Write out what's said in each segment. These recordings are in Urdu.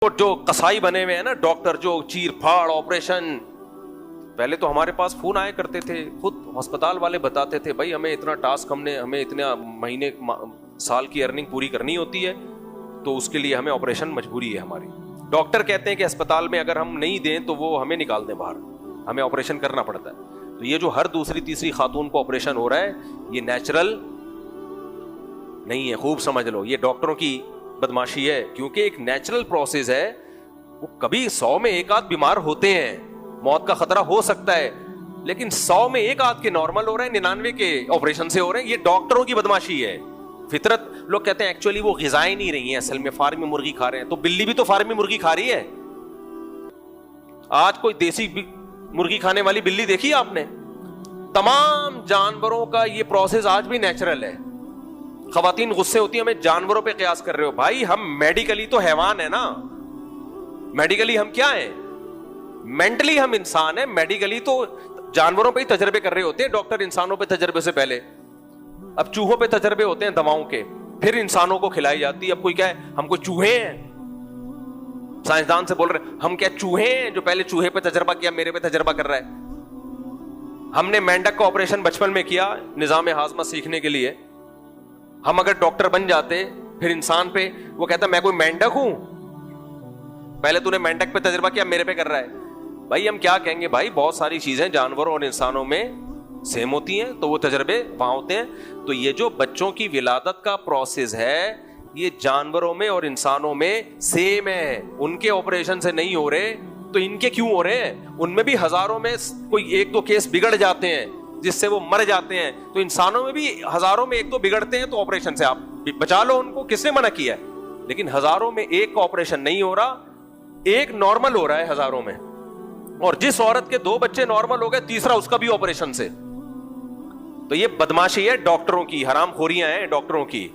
جو قصائی بنے ہوئے ہیں نا ڈاکٹر, جو چیر پھاڑ آپریشن, پہلے تو ہمارے پاس فون آئے کرتے تھے, خود ہسپتال والے بتاتے تھے بھائی ہمیں اتنا ٹاسک, ہمیں اتنا مہینے سال کی ارننگ پوری کرنی ہوتی ہے, تو اس کے لیے ہمیں آپریشن مجبوری ہے ہماری. ڈاکٹر کہتے ہیں کہ اسپتال میں اگر ہم نہیں دیں تو وہ ہمیں نکال دیں باہر, ہمیں آپریشن کرنا پڑتا ہے. تو یہ جو ہر دوسری تیسری خاتون کو آپریشن ہو رہا ہے یہ نیچرل نہیں ہے, خوب سمجھ لو, یہ ڈاکٹروں کی بدماشی ہے, کیونکہ ایک نیچرل پروسیس ہے. وہ کبھی 100 میں ایک آدھ بیمار ہوتے ہیں, موت کا خطرہ ہو سکتا ہے, لیکن 100 میں ایک آدھ کے نارمل ہو رہے ہیں, 99 کے آپریشن سے ہو رہے ہیں. یہ ڈاکٹروں کی بدماشی ہے. فطرت لوگ کہتے ہیں ایکچولی وہ غذائیں نہیں رہی ہیں, اصل میں فارمی مرغی کھا رہے ہیں. تو بلی بھی تو فارمی مرغی کھا رہی ہے. آج کوئی دیسی مرغی کھانے والی بلی دیکھی آپ نے؟ تمام جانوروں کا یہ پروسیس آج بھی نیچرل ہے. خواتین غصے ہوتی ہیں ہمیں جانوروں پہ قیاس کر رہے ہو. بھائی ہم میڈیکلی تو حیوان ہیں نا, میڈیکلی ہم کیا ہیں؟ مینٹلی ہم انسان ہیں, میڈیکلی تو جانوروں پہ ہی تجربے کر رہے ہوتے ہیں ڈاکٹر, انسانوں پہ تجربے سے پہلے. اب چوہوں پہ تجربے ہوتے ہیں دواؤں کے, پھر انسانوں کو کھلائی جاتی ہے. اب کوئی کیا ہے ہم کو چوہے ہیں, سائنسدان سے بول رہے ہم کیا چوہے ہیں جو پہلے چوہے پہ تجربہ کیا میرے پہ تجربہ کر رہا ہے. ہم نے مینڈک کا آپریشن بچپن میں کیا نظام ہاضمہ سیکھنے کے لیے. ہم اگر ڈاکٹر بن جاتے پھر انسان پہ, وہ کہتا میں کوئی مینڈک ہوں, پہلے تو نے مینڈک پہ تجربہ کیا میرے پہ کر رہا ہے. بھائی ہم کیا کہیں گے, بھائی بہت ساری چیزیں جانوروں اور انسانوں میں سیم ہوتی ہیں, تو وہ تجربے وہاں ہوتے ہیں. تو یہ جو بچوں کی ولادت کا پروسیس ہے یہ جانوروں میں اور انسانوں میں سیم ہے. ان کے آپریشن سے نہیں ہو رہے تو ان کے کیوں ہو رہے ہیں؟ ان میں بھی ہزاروں میں کوئی ایک دو کیس بگڑ جاتے ہیں جس سے وہ مر جاتے ہیں, تو انسانوں میں بھی ہزاروں میں ایک دو بگڑتے ہیں, تو آپریشن سے آپ بچا لو ان کو, کس نے منع کیا ہے؟ لیکن ہزاروں میں ایک کا آپریشن نہیں ہو رہا, ایک نارمل ہو رہا ہے ہزاروں میں. اور جس عورت کے 2 بچے نارمل ہو گئے, تیسرا اس کا بھی آپریشن سے. تو یہ بدماشی ہے ڈاکٹروں کی, حرام خوریاں ہیں ڈاکٹروں کی.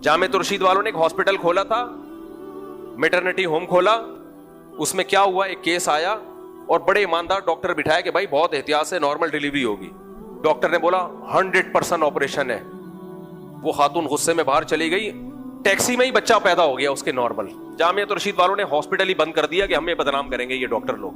جامع ترشید والوں نے ایک ہاسپٹل کھولا تھا, میٹرنٹی ہوم کھولا. اس میں کیا ہوا, ایک کیس آیا اور بڑے ایماندار ڈاکٹر بٹھایا کہ بھائی بہت احتیاط سے نارمل ڈیلیوری ہوگی. ڈاکٹر نے بولا 100% آپریشن ہے. وہ خاتون غصے میں باہر چلی گئی, ٹیکسی میں ہی بچہ پیدا ہو گیا اس کے نارمل. جامعہ ترشید والوں نے ہاسپٹل ہی بند کر دیا کہ ہمیں بدنام کریں گے یہ ڈاکٹر لوگ.